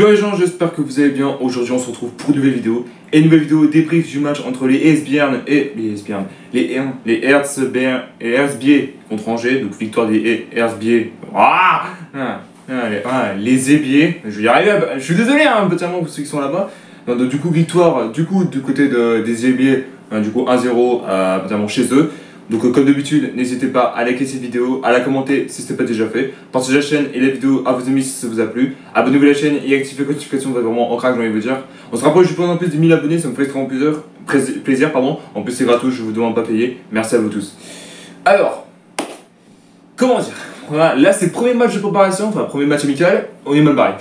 Yo les gens, j'espère que vous allez bien. Aujourd'hui on se retrouve pour une nouvelle vidéo. Et une nouvelle vidéo débrief du match entre les Esbjerg et les Erzbier contre Angers. Donc victoire des Erzbier. Les Ébiers. Je vais y arriver. Je suis désolé peut-être pour ceux qui sont là-bas. Donc du coup victoire du côté des Ébiers. Du coup 1-0 notamment chez eux. Donc comme d'habitude, n'hésitez pas à liker cette vidéo, à la commenter si ce n'est pas déjà fait, partagez la chaîne et la vidéo à vos amis si ça vous a plu, abonnez-vous à la chaîne et activez la notification, c'est vraiment en crack, j'ai envie de vous dire. On se rapproche du point en plus de 1000 abonnés, ça me fait extrêmement plaisir. En plus c'est gratuit, je vous demande pas payer, merci à vous tous. Alors, comment dire, voilà, là c'est le premier match de préparation, enfin premier match amical, on est mal barré.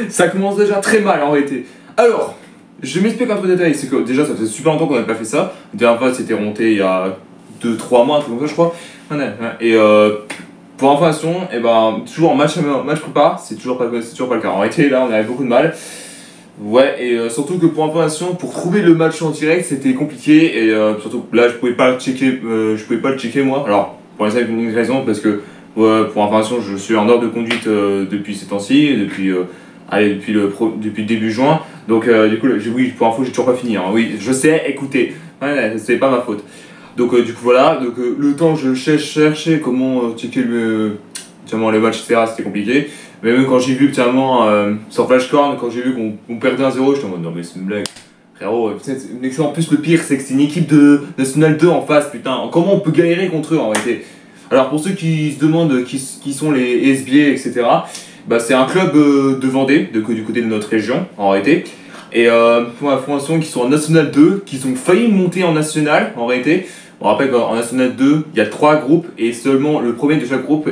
Ça commence déjà très mal en réalité. Alors, je m'explique un peu de détail, c'est que déjà ça faisait super longtemps qu'on n'avait pas fait ça. La dernière fois c'était remonté il y a 2-3 mois, un truc comme ça je crois. Et pour information, toujours en match prépa, c'est toujours pas le cas. En réalité là on avait beaucoup de mal. Ouais, et surtout que pour information, pour trouver le match en direct c'était compliqué. Et surtout là je pouvais pas le checker moi. Alors pour la simple raison parce que pour information je suis en heure de conduite depuis ces temps-ci, depuis le début juin. Donc du coup oui, pour info j'ai toujours pas fini oui je sais, écoutez, c'est pas ma faute. Donc du coup voilà, le temps je cherchais comment checker les matchs etc, c'était compliqué. Mais même quand j'ai vu sur Flashcorn, quand j'ai vu qu'on perdait 1-0, j'étais en mode non mais c'est une blague. Frérot, en plus le pire c'est que c'est une équipe de National 2 en face, putain, comment on peut galérer contre eux en réalité. Alors pour ceux qui se demandent qui sont les SBA etc, c'est un club de Vendée, du côté de notre région en réalité. Et pour information, qui sont en National 2, qui ont failli monter en National en réalité. On rappelle qu'en National 2, il y a 3 groupes et seulement le premier de chaque groupe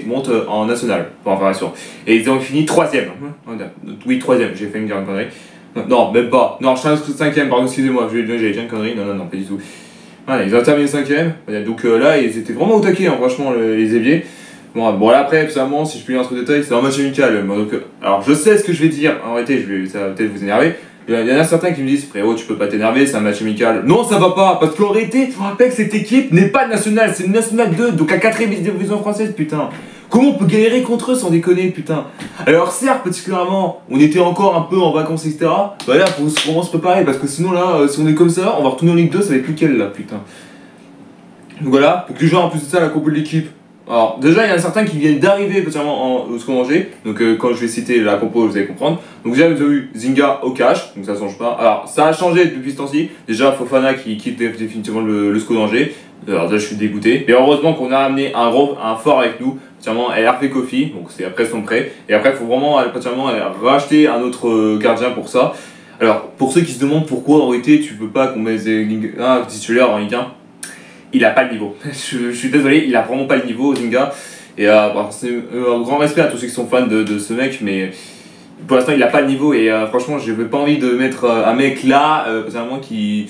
monte en National, pour information. Et ils ont fini 3ème. Oui, 3ème, j'ai fait une connerie. Non, même pas. Non, je suis 5ème, pardon, excusez-moi, j'ai dit une connerie. Non, pas du tout. Voilà, ils ont terminé 5ème. Donc là, ils étaient vraiment au taquet, franchement, les Éviers. Bon là après, personnellement, si je peux lire un truc de détail, c'est un match amical. Alors je sais ce que je vais dire, en réalité, ça va peut-être vous énerver. Il y en a certains qui me disent, frérot, tu peux pas t'énerver, c'est un match amical. Non, ça va pas, parce qu'en réalité, je vous rappelle que cette équipe n'est pas nationale, c'est une National 2, donc la 4ème division française, putain. Comment on peut galérer contre eux sans déconner, putain. Alors certes, particulièrement, on était encore un peu en vacances, etc. Là, faut vraiment se préparer, parce que sinon là, si on est comme ça, on va retourner en Ligue 2, ça va être plus quel là, putain. Donc voilà, pour que les joueurs en plus de ça, la compo de l'équipe. Alors déjà il y en a certains qui viennent d'arriver au SCO Angers, donc quand je vais citer la compo vous allez comprendre. Donc déjà vous avez eu Zinga au cash, donc ça change pas. Alors ça a changé depuis ce temps-ci, déjà Fofana qui quitte définitivement le SCO d'Angers. Alors déjà je suis dégoûté, mais heureusement qu'on a amené un fort avec nous, Hervé Kofi, donc c'est après son prêt. Et après il faut vraiment racheter un autre gardien pour ça. Alors pour ceux qui se demandent pourquoi en réalité tu veux pas qu'on mette un titulaire en Ligue 1, il a pas le niveau. Je suis désolé, il a vraiment pas le niveau, Zinga. Et c'est un grand respect à tous ceux qui sont fans de ce mec, mais pour l'instant il a pas le niveau. Et franchement, j'ai pas envie de mettre un mec là, qui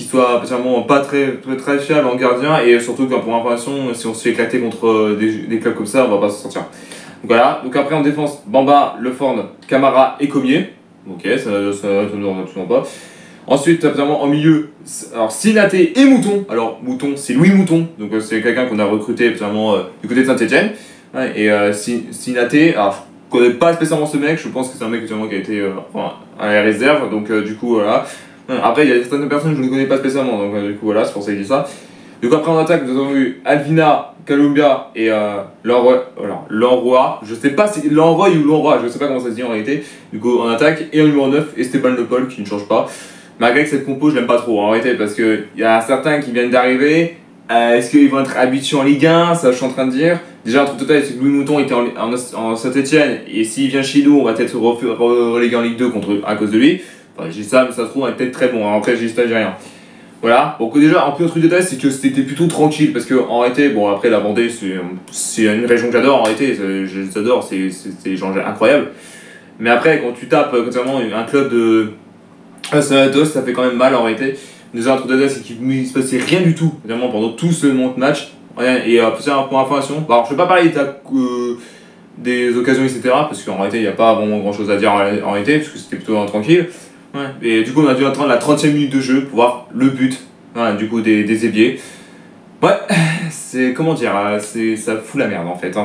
soit pas très fiable en gardien. Et surtout que pour information, si on se fait éclater contre des clubs comme ça, on va pas s'en sortir. Donc voilà. Donc après en défense, Bamba, Lefort, Camara et Comier. Ok, ça ne nous absolument pas. Ensuite, en milieu, alors Sinaté et Mouton. Alors Mouton, c'est Louis Mouton, donc c'est quelqu'un qu'on a recruté du côté de Saint-Etienne. Et Sinaté, alors je connais pas spécialement ce mec, je pense que c'est un mec qui a été à la réserve, donc du coup voilà. Après, il y a certaines personnes que je ne connais pas spécialement, donc du coup voilà, c'est pour ça que je dis ça. Donc après en attaque, nous avons eu Alvina, Columbia et Lenroy. Je sais pas si Lenroy ou Lenroy, je sais pas comment ça se dit en réalité. Du coup en attaque, et en numéro 9, Esteban Le Paul qui ne change pas. Malgré que cette compo je l'aime pas trop en réalité parce qu'il y a certains qui viennent d'arriver. Est-ce qu'ils vont être habitués en Ligue 1? Ça je suis en train de dire. Déjà un truc total c'est que Louis Mouton était en Saint-Etienne et s'il vient chez nous on va peut-être reléguer en Ligue 2 à cause de lui. Enfin j'ai ça mais ça se trouve on est peut-être très bon, après j'ai rien. Voilà, donc déjà un peu un truc de détail c'est que c'était plutôt tranquille parce que en réalité, bon après la Vendée c'est une région que j'adore en réalité, j'adore, c'est des gens incroyables. Mais après quand tu tapes concernant un club de ça fait quand même mal en réalité. Déjà un truc de détail c'est qu'il ne se passait rien du tout vraiment pendant tout ce match. Et pour information, alors je vais pas parler des occasions etc parce qu'en réalité il n'y a pas vraiment grand chose à dire en réalité parce que c'était plutôt tranquille. Et du coup on a dû attendre la 30e minute de jeu pour voir le but du coup des Ébiers. Ouais, c'est comment dire, ça fout la merde en fait.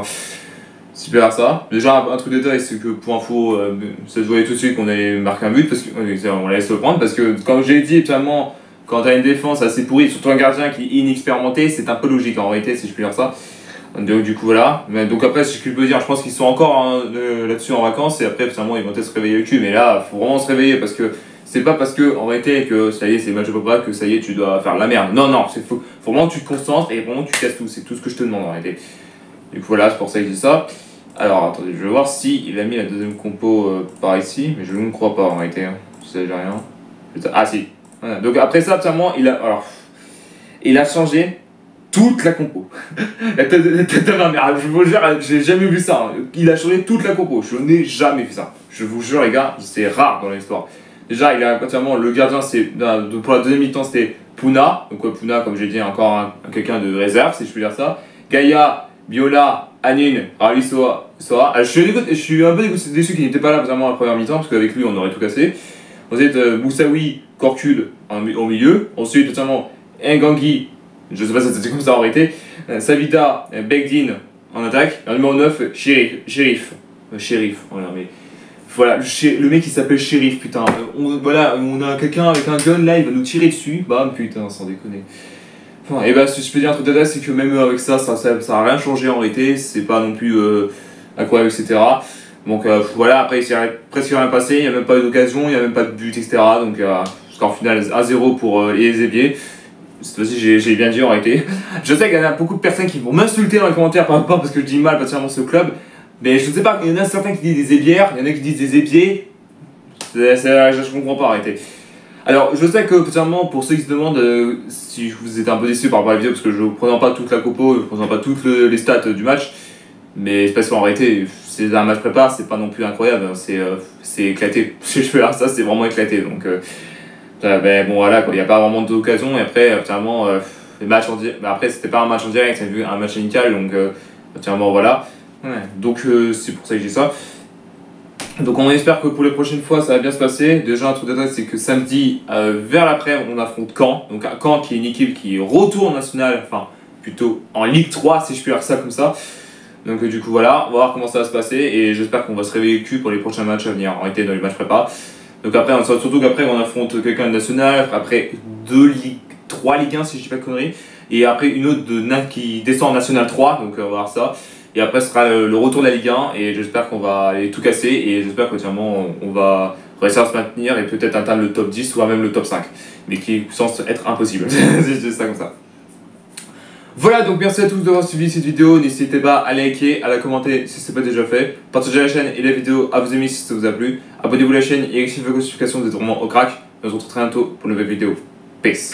si je peux faire ça. Déjà, un truc de détail, c'est que pour info, ça se voyait tout de suite qu'on allait marquer un but, parce qu'on laisse le prendre, parce que comme j'ai dit, finalement, quand t'as une défense assez pourrie, surtout un gardien qui est inexpérimenté, c'est un peu logique en réalité, si je peux dire ça. Donc, du coup, voilà. Mais, donc, après, si je peux dire, je pense qu'ils sont encore hein, là-dessus en vacances, et après, finalement, ils vont peut-être se réveiller le cul, mais là, faut vraiment se réveiller, parce que c'est pas parce que, en réalité, que ça y est, c'est le match de papa, que ça y est, tu dois faire de la merde. Non, non, faut vraiment que tu te concentres et vraiment que tu casses tout, c'est tout ce que je te demande en réalité. Du coup, voilà, c'est pour ça que je dis ça. Alors, attendez, je vais voir si il a mis la deuxième compo par ici, mais je ne crois pas en réalité. Hein. Ça, j'ai rien. Ah, si. Voilà. Donc, après ça, absolument, il a changé toute la compo. La tête de ma mère, je vous jure, j'ai jamais vu ça. Hein. Il a changé toute la compo. Je n'ai jamais vu ça. Je vous jure, les gars, c'est rare dans l'histoire. Déjà, il a entièrement le gardien, c'est pour la deuxième mi-temps, c'était Puna. Donc, Puna, comme j'ai dit, encore quelqu'un de réserve, si je peux dire ça. Gaïa, Biola, Anin, Rali Soa. Je suis un peu déçu qu'il n'était pas là vraiment à la première mi-temps, parce qu'avec lui, on aurait tout cassé. Ensuite, Moussaoui, Korkul au milieu. Ensuite, notamment, Ngangui, je sais pas si c'était comme ça en réalité. Savita, Begdin en attaque. Et en numéro 9, Shérif. Voilà, mais. Voilà, le mec il s'appelle Shérif, putain. Voilà, on a quelqu'un avec un gun là, il va nous tirer dessus. Bah, putain, sans déconner. Enfin, et bah, si je peux dire un truc de c'est que même avec ça a rien changé en réalité. C'est pas non plus incroyable, etc. Donc voilà, après il s'est presque rien passé, il n'y a même pas eu d'occasion, il n'y a même pas de but, etc. Donc, score final 1-0 pour les Ébiers. Cette fois-ci, j'ai bien dit en réalité. Je sais qu'il y en a beaucoup de personnes qui vont m'insulter dans les commentaires par rapport parce que je dis mal particulièrement ce club. Mais je ne sais pas, il y en a certains qui disent des ébières, il y en a qui disent des épiers. Je comprends pas en réalité. Alors, je sais que particulièrement pour ceux qui se demandent si vous êtes un peu déçus par rapport à la vidéo parce que je ne vous présente pas toute la compo, je ne vous présente pas toutes les stats du match. Mais c'est parce qu'en réalité, c'est un match prépa, c'est pas non plus incroyable, c'est éclaté. Si je fais ça, c'est vraiment éclaté. Donc, ben bon voilà, il n'y a pas vraiment d'occasion. Et après, finalement, les matchs en direct, après, c'était pas un match en direct, c'est un match amical, donc finalement, voilà. Ouais, donc c'est pour ça que j'ai ça. Donc on espère que pour les prochaines fois ça va bien se passer. Déjà un truc de c'est que samedi vers l'après on affronte Caen. Donc Caen qui est une équipe qui retourne nationale, enfin plutôt en Ligue 3 si je peux dire ça comme ça. Donc du coup voilà, on va voir comment ça va se passer et j'espère qu'on va se réveiller le cul pour les prochains matchs à venir, en réalité dans les matchs prépa. Donc après, surtout qu'après on affronte quelqu'un de national, après 3 Ligue 1 si je dis pas de conneries, et après une autre qui descend en National 3, donc on va voir ça. Et après ce sera le retour de la Ligue 1 et j'espère qu'on va aller tout casser et j'espère que on va réussir à se maintenir et peut-être atteindre le top 10 ou même le top 5, mais qui est censé être impossible, c'est juste ça comme ça. Voilà, donc merci à tous d'avoir suivi cette vidéo, n'hésitez pas à liker, à la commenter si ce n'est pas déjà fait, partagez la chaîne et la vidéo à vos amis si ça vous a plu, abonnez-vous à la chaîne et activez vos notifications, vous êtes vraiment au crack, et on se retrouve très bientôt pour une nouvelle vidéo. Peace.